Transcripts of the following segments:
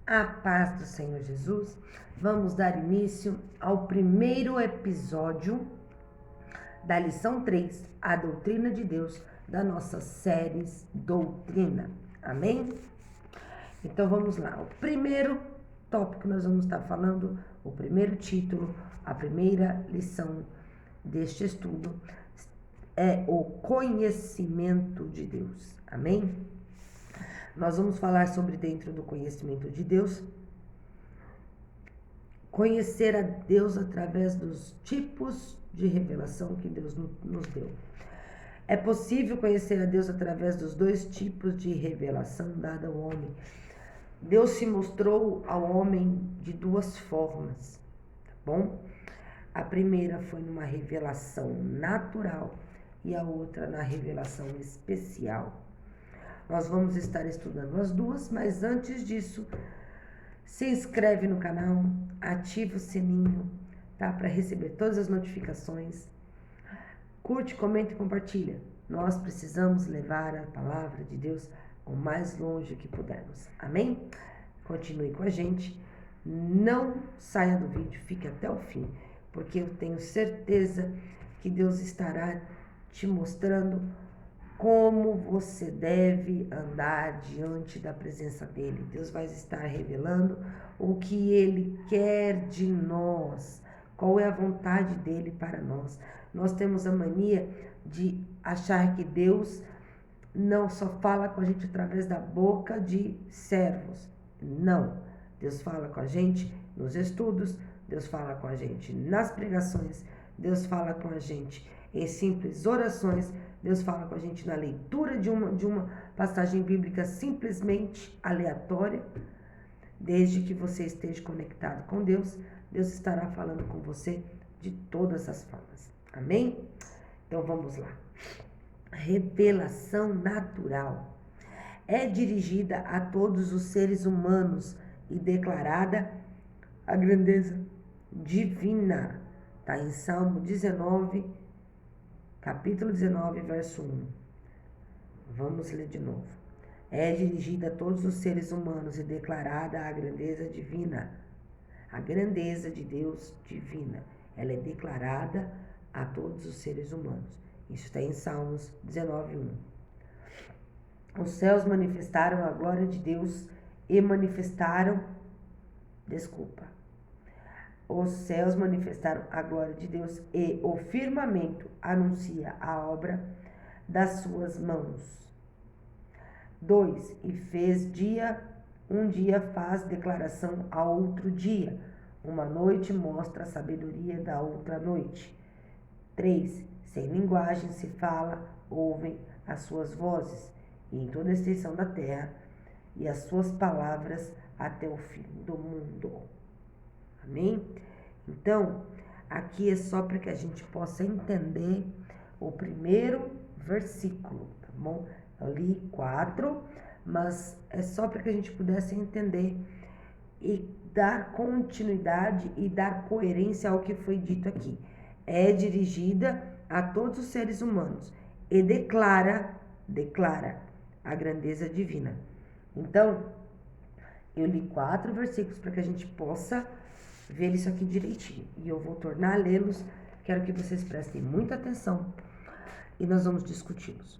A paz do Senhor Jesus. Vamos dar início ao primeiro episódio da lição 3, a doutrina de Deus, da nossa série Doutrina. Amém? Então vamos lá. O primeiro tópico que nós vamos estar falando, o primeiro título, a primeira lição deste estudo é o conhecimento de Deus. Amém? Nós vamos falar sobre dentro do conhecimento de Deus, conhecer a Deus através dos tipos de revelação que Deus nos deu. É possível conhecer a Deus através dos dois tipos de revelação dada ao homem. Deus se mostrou ao homem de duas formas, tá bom? A primeira foi numa revelação natural e a outra na revelação especial. Nós vamos estar estudando as duas, mas antes disso, se inscreve no canal, ativa o sininho, tá? Para receber todas as notificações. Curte, comenta e compartilha. Nós precisamos levar a palavra de Deus o mais longe que pudermos. Amém? Continue com a gente. Não saia do vídeo, fique até o fim, porque eu tenho certeza que Deus estará te mostrando como você deve andar diante da presença dele. Deus vai estar revelando o que ele quer de nós, qual é a vontade dele para nós. Nós temos a mania de achar que Deus não só fala com a gente através da boca de servos. Não. Deus fala com a gente nos estudos, Deus fala com a gente nas pregações, Deus fala com a gente em simples orações, Deus fala com a gente na leitura de uma passagem bíblica simplesmente aleatória. Desde que você esteja conectado com Deus, Deus estará falando com você de todas as formas. Amém? Então vamos lá. Revelação natural é dirigida a todos os seres humanos e declarada a grandeza divina. Está em Salmo 19, capítulo 19, verso 1. Vamos ler de novo. É dirigida a todos os seres humanos e declarada a grandeza divina. A grandeza de Deus divina. Ela é declarada a todos os seres humanos. Isso está em Salmos 19, 1. Os céus manifestaram a glória de Deus e Os céus manifestaram a glória de Deus e o firmamento anuncia a obra das suas mãos. 2. E fez um dia faz declaração a outro dia. Uma noite mostra a sabedoria da outra noite. 3. Sem linguagem se fala, ouvem as suas vozes, e em toda a extensão da terra, e as suas palavras até o fim do mundo. Amém? Então, aqui é só para que a gente possa entender o primeiro versículo, tá bom? Eu li 4, mas é só para que a gente pudesse entender e dar continuidade e dar coerência ao que foi dito aqui. É dirigida a todos os seres humanos e declara a grandeza divina. Então, eu li 4 versículos para que a gente possa ver isso aqui direitinho. E eu vou tornar a lê-los. Quero que vocês prestem muita atenção e nós vamos discuti-los.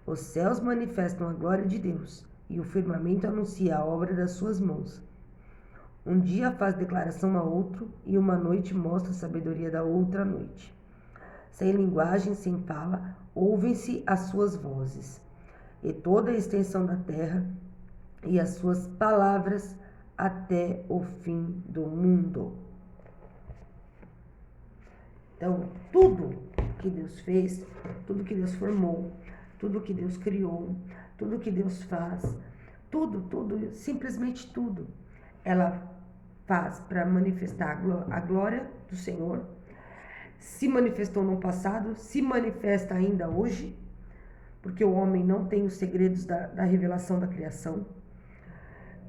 Os céus manifestam a glória de Deus e o firmamento anuncia a obra das suas mãos. Um dia faz declaração a outro e uma noite mostra a sabedoria da outra noite. Sem linguagem, sem fala, ouvem-se as suas vozes, e toda a extensão da terra e as suas palavras até o fim do mundo. Então, tudo que Deus fez, tudo que Deus formou, tudo que Deus criou, tudo que Deus faz, tudo, simplesmente tudo, ela faz para manifestar a glória do Senhor. Se manifestou no passado, se manifesta ainda hoje, porque o homem não tem os segredos da revelação da criação,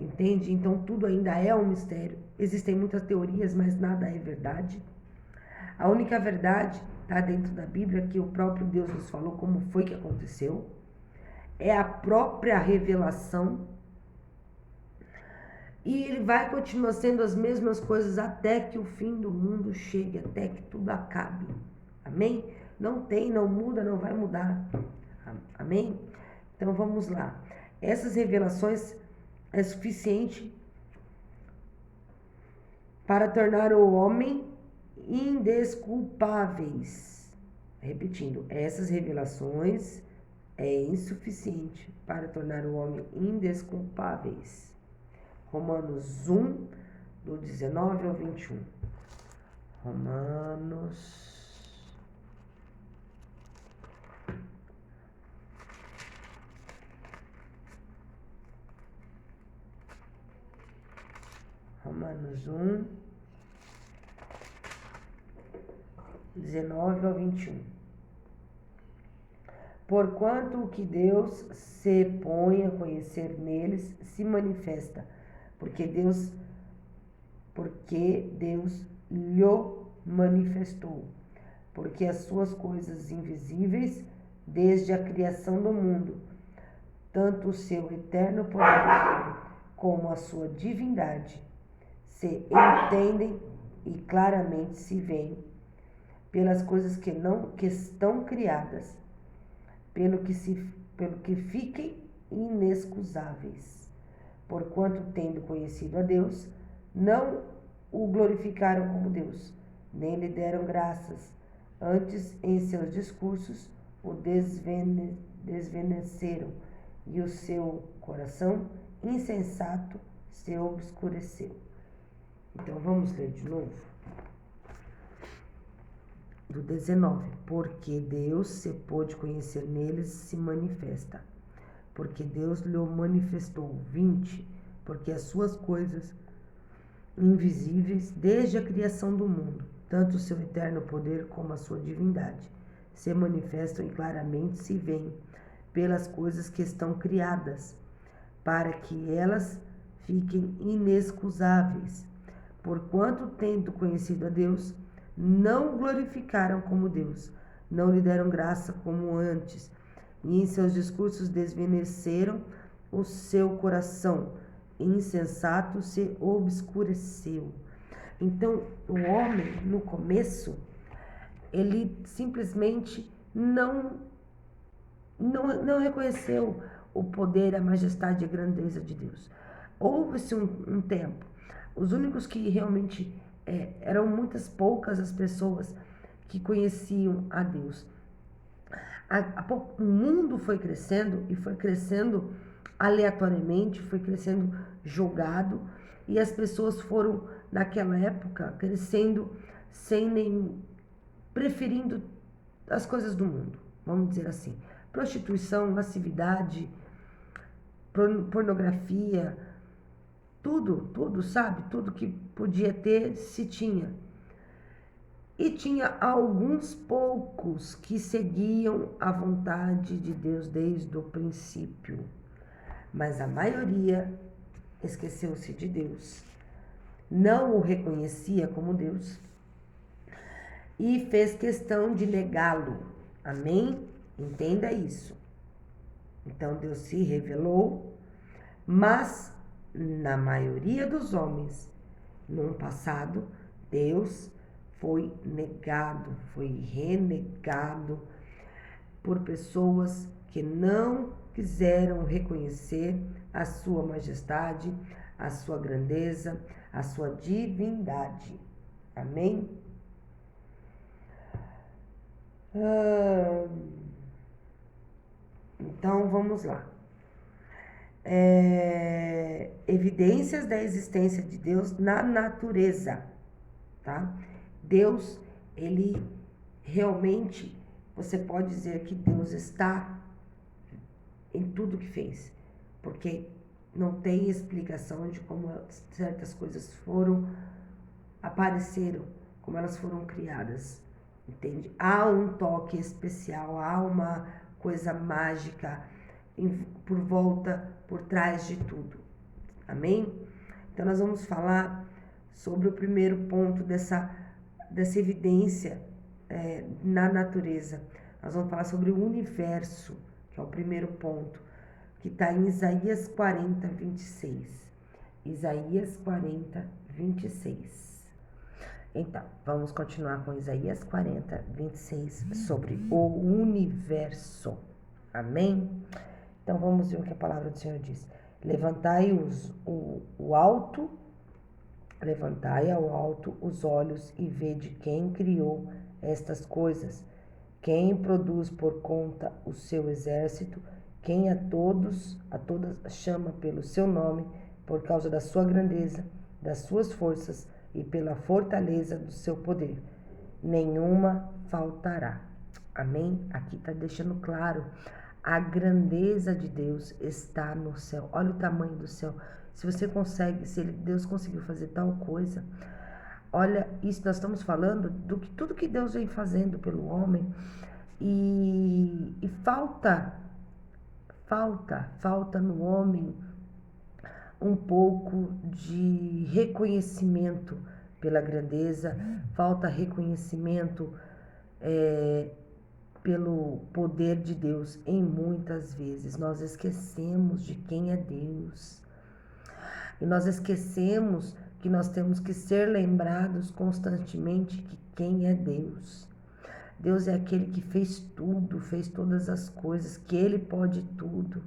entende? Então tudo ainda é um mistério. Existem muitas teorias, mas nada é verdade. A única verdade está dentro da Bíblia, que o próprio Deus nos falou como foi que aconteceu. É a própria revelação E ele vai continuar sendo as mesmas coisas até que o fim do mundo chegue, até que tudo acabe. Amém? Não tem, não muda, não vai mudar. Amém? Então vamos lá. Essas revelações é suficiente para tornar o homem indesculpáveis. Repetindo, essas revelações é insuficiente para tornar o homem indesculpáveis. Romanos 1, do 19 ao 21. Romanos 1, 19 ao 21. Porquanto o que Deus se põe a conhecer neles se manifesta, porque Deus lhe manifestou, porque as suas coisas invisíveis, desde a criação do mundo, tanto o seu eterno poder como a sua divindade, se entendem e claramente se veem pelas coisas que estão criadas, pelo que fiquem inexcusáveis. Porquanto, tendo conhecido a Deus, não o glorificaram como Deus, nem lhe deram graças. Antes, em seus discursos, o desvaneceram, e o seu coração insensato se obscureceu. Então, vamos ler de novo. Do 19. Porque Deus se pôde conhecer neles se manifesta. Porque Deus lhe manifestou. 20. Porque as suas coisas invisíveis, desde a criação do mundo, tanto o seu eterno poder como a sua divindade, se manifestam e claramente se veem pelas coisas que estão criadas, para que elas fiquem inexcusáveis. Porquanto, tendo conhecido a Deus, não o glorificaram como Deus, não lhe deram graça como antes, e em seus discursos desvaneceram o seu coração, insensato se obscureceu. Então, o homem, no começo, ele simplesmente não reconheceu o poder, a majestade e a grandeza de Deus. Houve-se um tempo, os únicos que realmente eram muitas poucas as pessoas que conheciam a Deus. O mundo foi crescendo e foi crescendo aleatoriamente, foi crescendo jogado, e as pessoas foram, naquela época, crescendo preferindo as coisas do mundo, vamos dizer assim. Prostituição, lascividade, pornografia, tudo, sabe? Tudo que podia ter, se tinha. E tinha alguns poucos que seguiam a vontade de Deus desde o princípio. Mas a maioria esqueceu-se de Deus, não o reconhecia como Deus e fez questão de negá-lo. Amém? Entenda isso. Então Deus se revelou, mas na maioria dos homens, no passado, Deus foi negado, foi renegado por pessoas que não quiseram reconhecer a sua majestade, a sua grandeza, a sua divindade. Amém? Então vamos lá. Evidências da existência de Deus na natureza, tá? Deus, ele realmente, você pode dizer que Deus está em tudo que fez, porque não tem explicação de como certas coisas apareceram, como elas foram criadas, entende? Há um toque especial, há uma coisa mágica por trás de tudo, amém? Então nós vamos falar sobre o primeiro ponto dessa evidência na natureza. Nós vamos falar sobre o universo, que é o primeiro ponto, que está em Isaías 40, 26. Isaías 40, 26. Então, vamos continuar com Isaías 40, 26, sobre o universo. Amém? Então, vamos ver o que a palavra do Senhor diz. Levantai ao alto os olhos e vede quem criou estas coisas, quem produz por conta o seu exército, quem a todas chama pelo seu nome, por causa da sua grandeza, das suas forças e pela fortaleza do seu poder. Nenhuma faltará. Amém? Aqui está deixando claro, a grandeza de Deus está no céu. Olha o tamanho do céu. Se você consegue, Deus conseguiu fazer tal coisa, olha, isso nós estamos falando do que tudo que Deus vem fazendo pelo homem, e falta no homem um pouco de reconhecimento pela grandeza, falta reconhecimento pelo poder de Deus. Em muitas vezes nós esquecemos de quem é Deus. E nós esquecemos que nós temos que ser lembrados constantemente que quem é Deus. Deus é aquele que fez tudo, fez todas as coisas, que Ele pode tudo.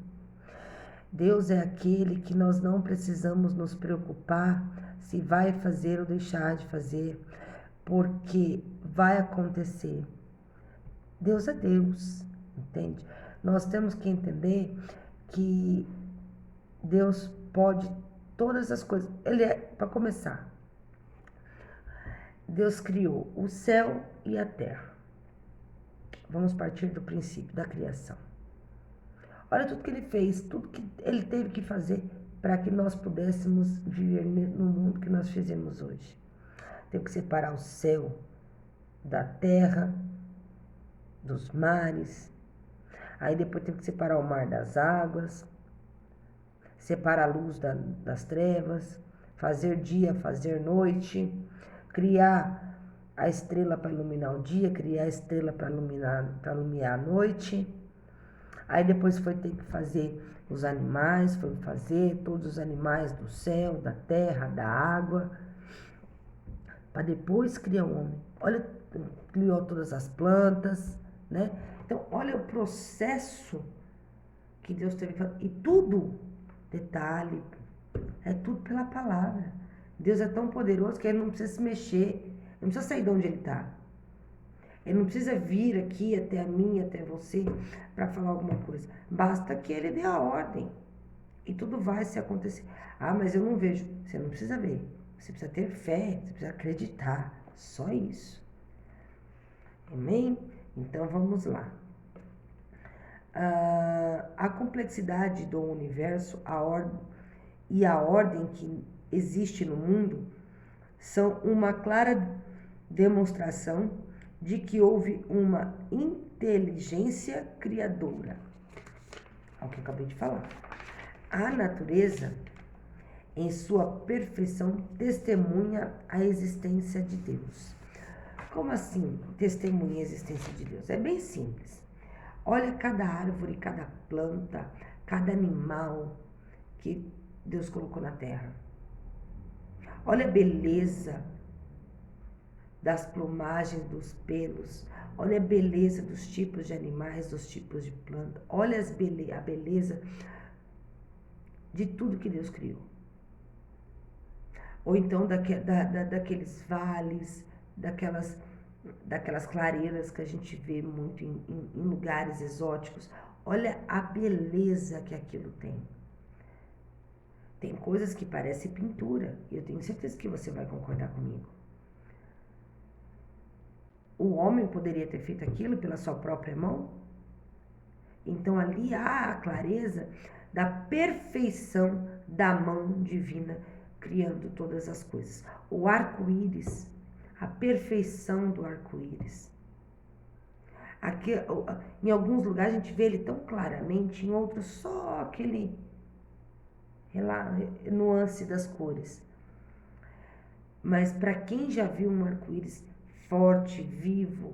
Deus é aquele que nós não precisamos nos preocupar se vai fazer ou deixar de fazer, porque vai acontecer. Deus é Deus, entende? Nós temos que entender que Deus pode todas as coisas. Ele é, para começar, Deus criou o céu e a terra. Vamos partir do princípio da criação. Olha tudo que ele fez, tudo que ele teve que fazer para que nós pudéssemos viver no mundo que nós fizemos hoje. Teve que separar o céu da terra, dos mares. Aí depois teve que separar o mar das águas, separar a luz das trevas, fazer dia, fazer noite, criar a estrela para iluminar o dia, criar a estrela para iluminar a noite. Aí depois foi ter que fazer os animais, foi fazer todos os animais do céu, da terra, da água, para depois criar o homem. Olha, criou todas as plantas, né? Então, olha o processo que Deus teve que fazer. E tudo, detalhe, é tudo pela palavra. Deus é tão poderoso que ele não precisa se mexer, não precisa sair de onde ele está. Ele não precisa vir aqui até mim, até você, para falar alguma coisa. Basta que ele dê a ordem. E tudo vai se acontecer. Ah, mas eu não vejo. Você não precisa ver. Você precisa ter fé, você precisa acreditar. Só isso. Amém? Então vamos lá. A complexidade do universo, a ordem que existe no mundo são uma clara demonstração de que houve uma inteligência criadora. É o que eu acabei de falar. A natureza, em sua perfeição, testemunha a existência de Deus. Como assim testemunha a existência de Deus? É bem simples. Olha cada árvore, cada planta, cada animal que Deus colocou na terra. Olha a beleza das plumagens, dos pelos. Olha a beleza dos tipos de animais, dos tipos de planta. Olha a beleza de tudo que Deus criou. Ou então daqueles vales, daquelas clareiras que a gente vê muito em lugares exóticos. Olha a beleza que aquilo tem. Tem coisas que parecem pintura, e eu tenho certeza que você vai concordar comigo. O homem poderia ter feito aquilo pela sua própria mão? Então ali há a clareza da perfeição da mão divina criando todas as coisas. O arco-íris, a perfeição do arco-íris. Aqui, em alguns lugares a gente vê ele tão claramente, em outros só aquele nuance das cores. Mas para quem já viu um arco-íris forte, vivo,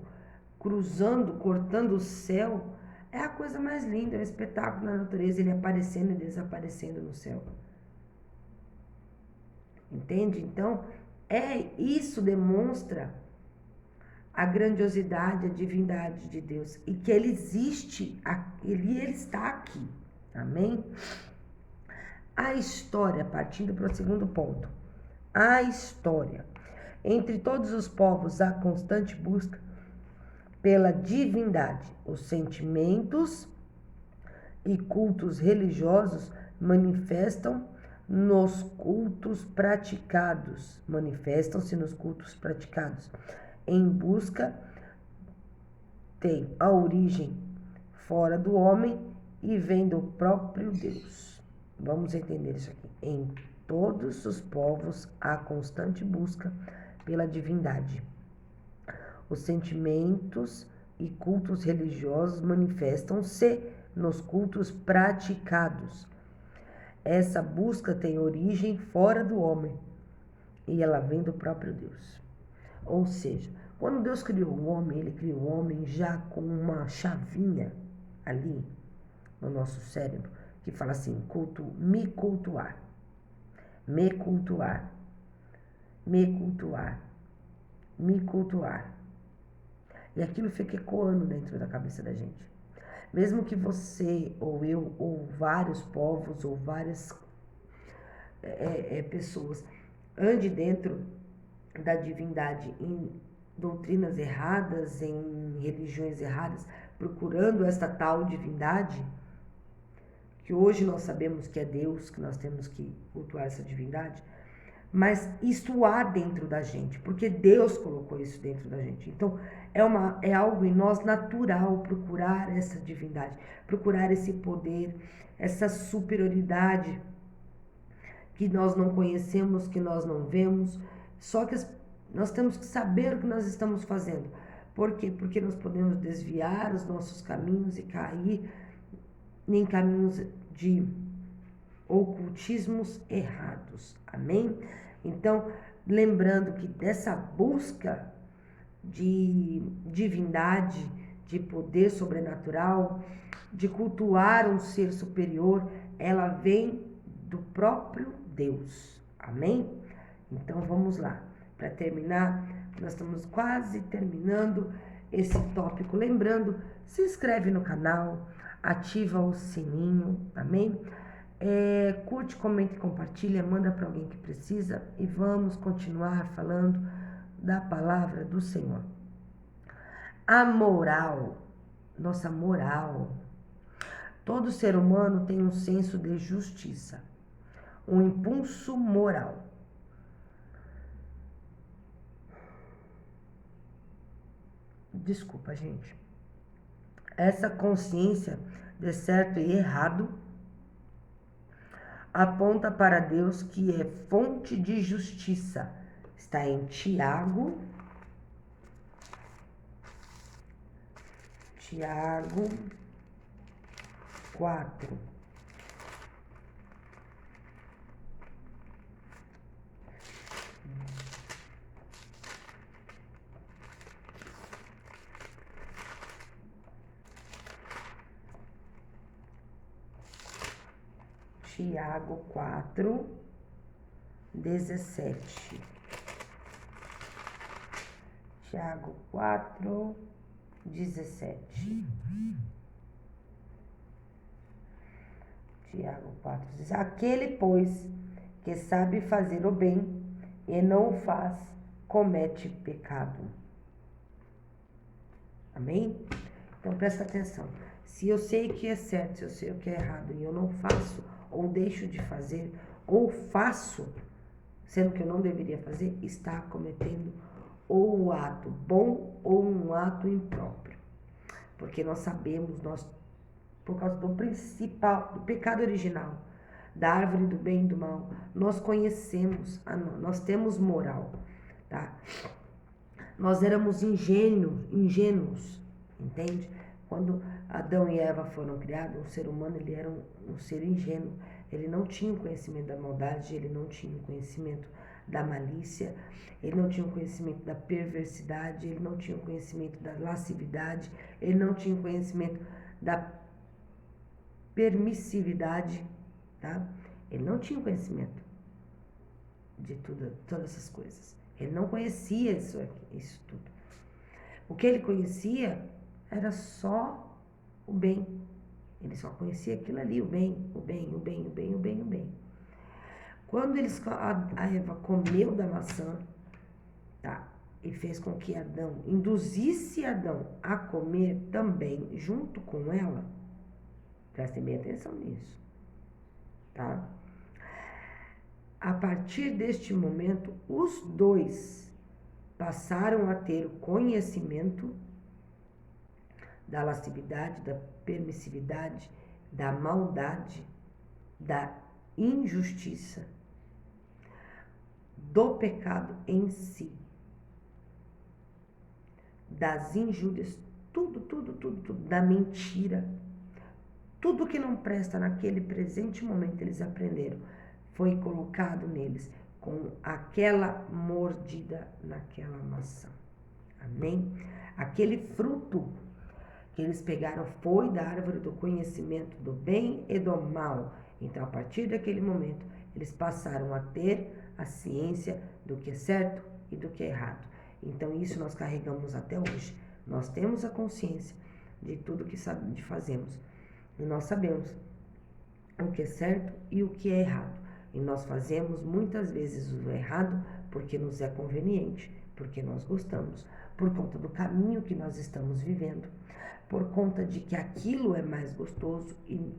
cruzando, cortando o céu, é a coisa mais linda, é um espetáculo na natureza, ele aparecendo e desaparecendo no céu. Entende? Então, isso demonstra a grandiosidade, a divindade de Deus e que ele existe, ele está aqui. Amém? A história, partindo para o segundo ponto, a história. Entre todos os povos há constante busca pela divindade. Os sentimentos e cultos religiosos manifestam-se nos cultos praticados. Em busca tem a origem fora do homem e vem do próprio Deus. Vamos entender isso aqui. Em todos os povos há constante busca pela divindade. Os sentimentos e cultos religiosos manifestam-se nos cultos praticados. Essa busca tem origem fora do homem e ela vem do próprio Deus. Ou seja, quando Deus criou o homem, ele criou o homem já com uma chavinha ali no nosso cérebro que fala assim, me cultuar, me cultuar, me cultuar, me cultuar. E aquilo fica ecoando dentro da cabeça da gente. Mesmo que você, ou eu, ou vários povos, ou várias pessoas ande dentro da divindade em doutrinas erradas, em religiões erradas, procurando esta tal divindade, que hoje nós sabemos que é Deus, que nós temos que cultuar essa divindade, mas isso há dentro da gente, porque Deus colocou isso dentro da gente. Então, é algo em nós natural procurar essa divindade, procurar esse poder, essa superioridade que nós não conhecemos, que nós não vemos, só que nós temos que saber o que nós estamos fazendo. Por quê? Porque nós podemos desviar os nossos caminhos e cair em caminhos de ocultismos errados. Amém? Então, lembrando que dessa busca de divindade, de poder sobrenatural, de cultuar um ser superior, ela vem do próprio Deus. Amém? Então, vamos lá. Para terminar, nós estamos quase terminando esse tópico. Lembrando, se inscreve no canal, ativa o sininho, amém? Curte, comenta e compartilha, manda para alguém que precisa e vamos continuar falando da palavra do Senhor. A moral, nossa moral. Todo ser humano tem um senso de justiça, um impulso moral. Desculpa, gente. Essa consciência de certo e errado aponta para Deus, que é fonte de justiça. Está em Tiago 4. Tiago 4, 17. Tiago 4, 17. Tiago 4, 17. Aquele, pois, que sabe fazer o bem e não o faz, comete pecado. Amém? Então presta atenção. Se eu sei que é certo, se eu sei o que é errado e eu não faço, ou deixo de fazer, ou faço, sendo que eu não deveria fazer, está cometendo ou um ato bom ou um ato impróprio. Porque nós sabemos, por causa do pecado original, da árvore do bem e do mal, nós conhecemos, nós temos moral, tá? Nós éramos ingênuos, entende? Quando Adão e Eva foram criados, o ser humano ele era um ser ingênuo. Ele não tinha o conhecimento da maldade, ele não tinha o conhecimento da malícia, ele não tinha o conhecimento da perversidade, ele não tinha o conhecimento da lascividade, ele não tinha o conhecimento da permissividade, tá? Ele não tinha o conhecimento de todas essas coisas. Ele não conhecia isso tudo. O que ele conhecia era só o bem. Ele só conhecia aquilo ali, o bem, o bem, o bem, o bem, o bem, o bem. Quando a Eva comeu da maçã, tá? E fez com que Adão, induzisse Adão a comer também junto com ela, prestem bem atenção nisso, tá? A partir deste momento, os dois passaram a ter o conhecimento da lascividade, da permissividade, da maldade, da injustiça, do pecado em si, das injúrias, tudo, da mentira, tudo que não presta naquele presente momento eles aprenderam, foi colocado neles com aquela mordida naquela maçã. Amém? Aquele fruto que eles pegaram foi da árvore do conhecimento do bem e do mal. Então, a partir daquele momento, eles passaram a ter a ciência do que é certo e do que é errado. Então, isso nós carregamos até hoje. Nós temos a consciência de tudo que fazemos. E nós sabemos o que é certo e o que é errado. E nós fazemos muitas vezes o errado porque nos é conveniente, porque nós gostamos, por conta do caminho que nós estamos vivendo, por conta de que aquilo é mais gostoso e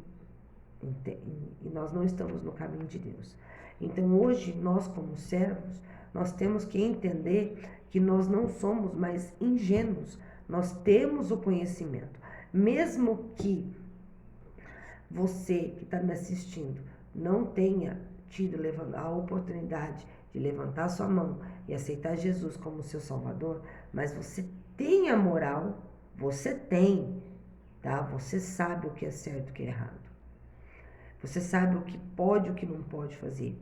nós não estamos no caminho de Deus. Então hoje nós como servos, nós temos que entender que nós não somos mais ingênuos, nós temos o conhecimento. Mesmo que você que está me assistindo não tenha tido a oportunidade de levantar sua mão e aceitar Jesus como seu Salvador, mas você tem a moral, você tem, tá? Você sabe o que é certo e o que é errado. Você sabe o que pode e o que não pode fazer.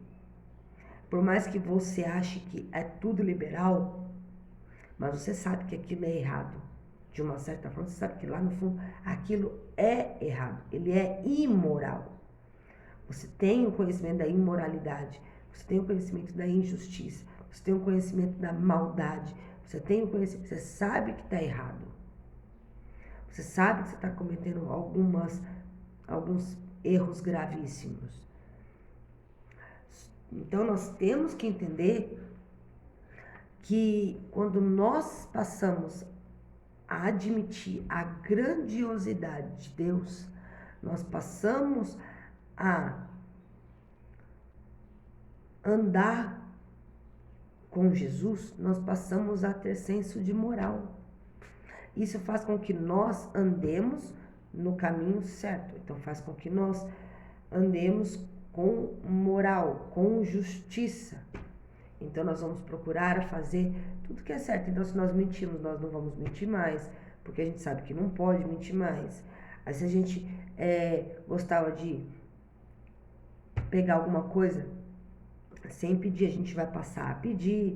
Por mais que você ache que é tudo liberal, mas você sabe que aquilo é errado. De uma certa forma, você sabe que lá no fundo aquilo é errado, ele é imoral. Você tem o conhecimento da imoralidade, você tem o conhecimento da injustiça, você tem o conhecimento da maldade, você tem o conhecimento, você sabe que está errado. Você sabe que você está cometendo alguns erros gravíssimos. Então nós temos que entender que quando nós passamos a admitir a grandiosidade de Deus, nós passamos a andar com Jesus, nós passamos a ter senso de moral. Isso faz com que nós andemos no caminho certo. Então faz com que nós andemos com moral, com justiça. Então nós vamos procurar fazer tudo que é certo. Então se nós mentimos, nós não vamos mentir mais, porque a gente sabe que não pode mentir mais. Aí se a gente gostava de pegar alguma coisa sem pedir, a gente vai passar a pedir,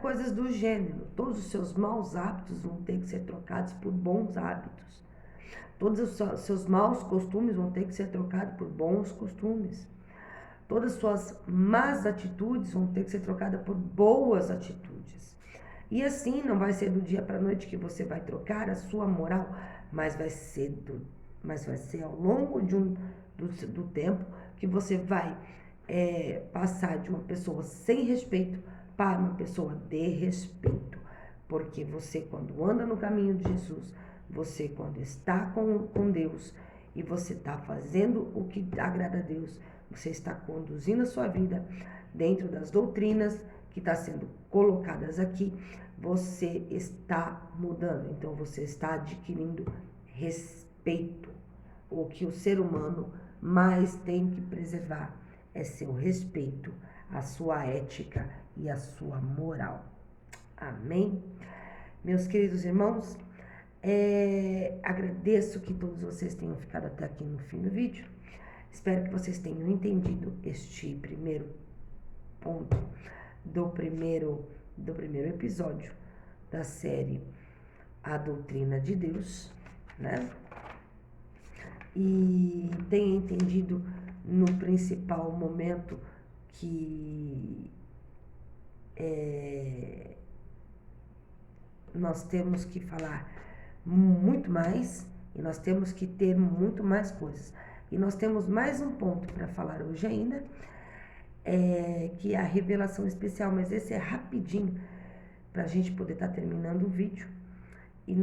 coisas do gênero. Todos os seus maus hábitos vão ter que ser trocados por bons hábitos. Todos os seus maus costumes vão ter que ser trocados por bons costumes. Todas as suas más atitudes vão ter que ser trocadas por boas atitudes. E assim, não vai ser do dia para a noite que você vai trocar a sua moral, mas vai ser ao longo do tempo que você vai passar de uma pessoa sem respeito para uma pessoa de respeito. Porque você, quando anda no caminho de Jesus, você, quando está com Deus e você está fazendo o que agrada a Deus, você está conduzindo a sua vida dentro das doutrinas que estão sendo colocadas aqui, você está mudando. Então, você está adquirindo respeito. O que o ser humano mais tem que preservar é seu respeito, a sua ética e a sua moral. Amém? Meus queridos irmãos, agradeço que todos vocês tenham ficado até aqui no fim do vídeo. Espero que vocês tenham entendido este primeiro ponto do primeiro episódio da série A Doutrina de Deus, né? E tenha entendido no principal momento que nós temos que falar muito mais e nós temos que ter muito mais coisas. E nós temos mais um ponto para falar hoje ainda, que é a revelação especial, mas esse é rapidinho para a gente poder estar terminando o vídeo. E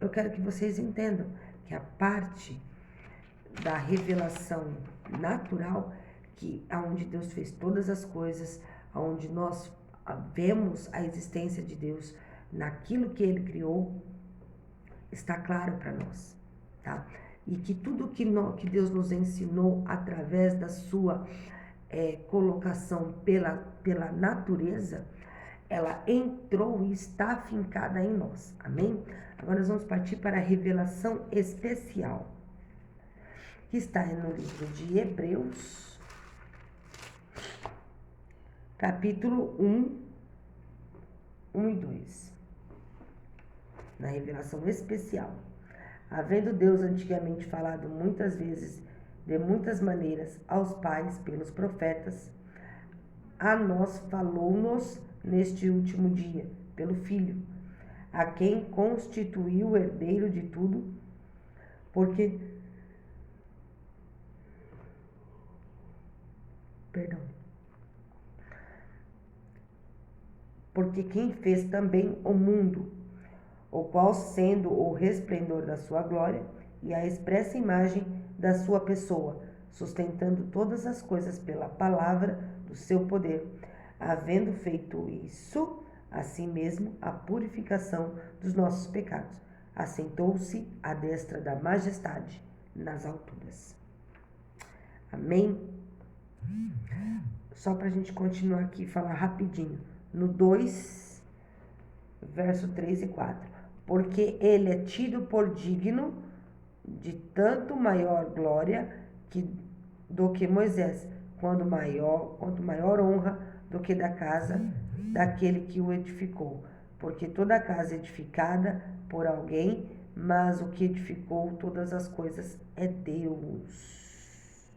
eu quero que vocês entendam que a parte da revelação natural, que aonde Deus fez todas as coisas, aonde nós vemos a existência de Deus naquilo que Ele criou, está claro para nós, tá? E que tudo que Deus nos ensinou através da sua colocação pela natureza, ela entrou e está afincada em nós, amém? Agora nós vamos partir para a revelação especial, que está no livro de Hebreus, capítulo 1 e 2. Na revelação especial. Havendo Deus antigamente falado muitas vezes, de muitas maneiras, aos pais pelos profetas, a nós falou-nos neste último dia, pelo Filho, a quem constituiu o herdeiro de tudo, porque quem fez também o mundo, o qual, sendo o resplendor da sua glória e a expressa imagem da sua pessoa, sustentando todas as coisas pela palavra do seu poder, havendo feito isso, assim mesmo, a purificação dos nossos pecados, assentou-se à destra da majestade nas alturas. Amém? Só para a gente continuar aqui e falar rapidinho. No 2, verso 3 e 4. Porque ele é tido por digno de tanto maior glória do que Moisés, quanto maior honra do que da casa daquele que o edificou. Porque toda a casa é edificada por alguém, mas o que edificou todas as coisas é Deus.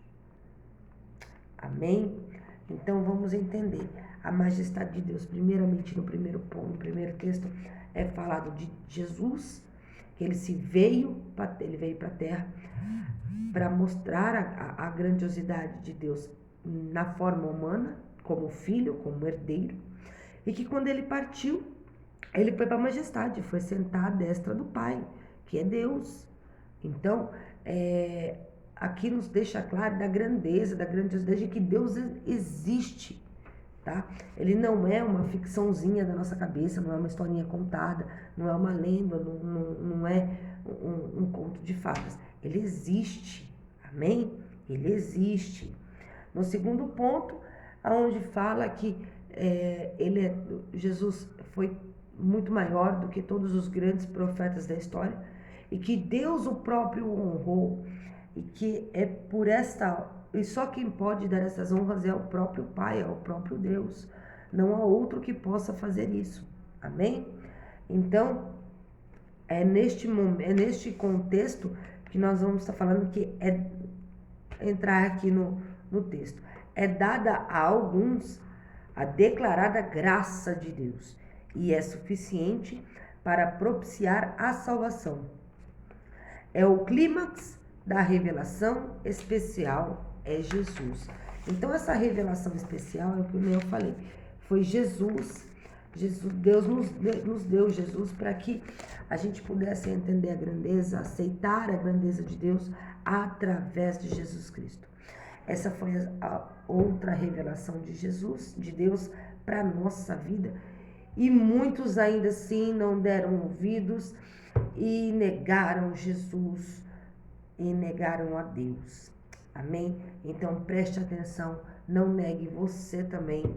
Amém? Então vamos entender a majestade de Deus. Primeiramente, no primeiro ponto, no primeiro texto, é falado de Jesus, que ele veio para a terra para mostrar a grandiosidade de Deus na forma humana, como filho, como herdeiro, e que quando ele partiu, ele foi para a majestade, foi sentar à destra do Pai, que é Deus. Então, aqui nos deixa claro da grandiosidade de que Deus existe. Tá? Ele não é uma ficçãozinha da nossa cabeça, não é uma historinha contada, não é uma lenda, não é um conto de fadas. Ele existe, amém? Ele existe. No segundo ponto, onde fala que Jesus foi muito maior do que todos os grandes profetas da história e que Deus o próprio honrou e que é por e só quem pode dar essas honras é o próprio Pai, é o próprio Deus. Não há outro que possa fazer isso. Amém? Então, é neste contexto que nós vamos estar falando que entrar aqui no texto. É dada a alguns a declarada graça de Deus e é suficiente para propiciar a salvação. É o clímax da revelação especial, é Jesus. Então essa revelação especial é o que eu falei, foi Jesus. Deus nos deu Jesus para que a gente pudesse entender a grandeza, aceitar a grandeza de Deus através de Jesus Cristo. Essa foi a outra revelação de Jesus, de Deus para a nossa vida. E muitos ainda assim não deram ouvidos e negaram Jesus e negaram a Deus. Amém? Então preste atenção, não negue você também,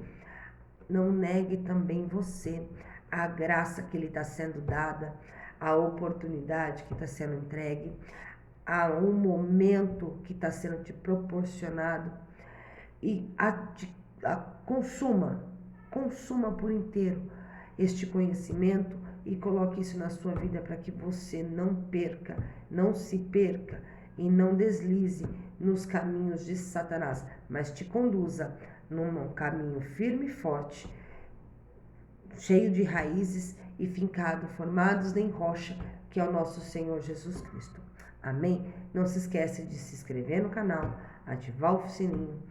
não negue também você a graça que lhe está sendo dada, a oportunidade que está sendo entregue, a um momento que está sendo te proporcionado e consuma por inteiro este conhecimento e coloque isso na sua vida para que você não se perca e não deslize nos caminhos de Satanás, mas te conduza num caminho firme e forte, cheio de raízes e fincado, formados em rocha, que é o nosso Senhor Jesus Cristo. Amém? Não se esquece de se inscrever no canal, ativar o sininho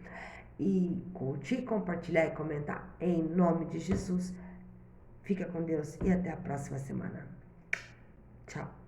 e curtir, compartilhar e comentar. Em nome de Jesus. Fica com Deus e até a próxima semana. Tchau.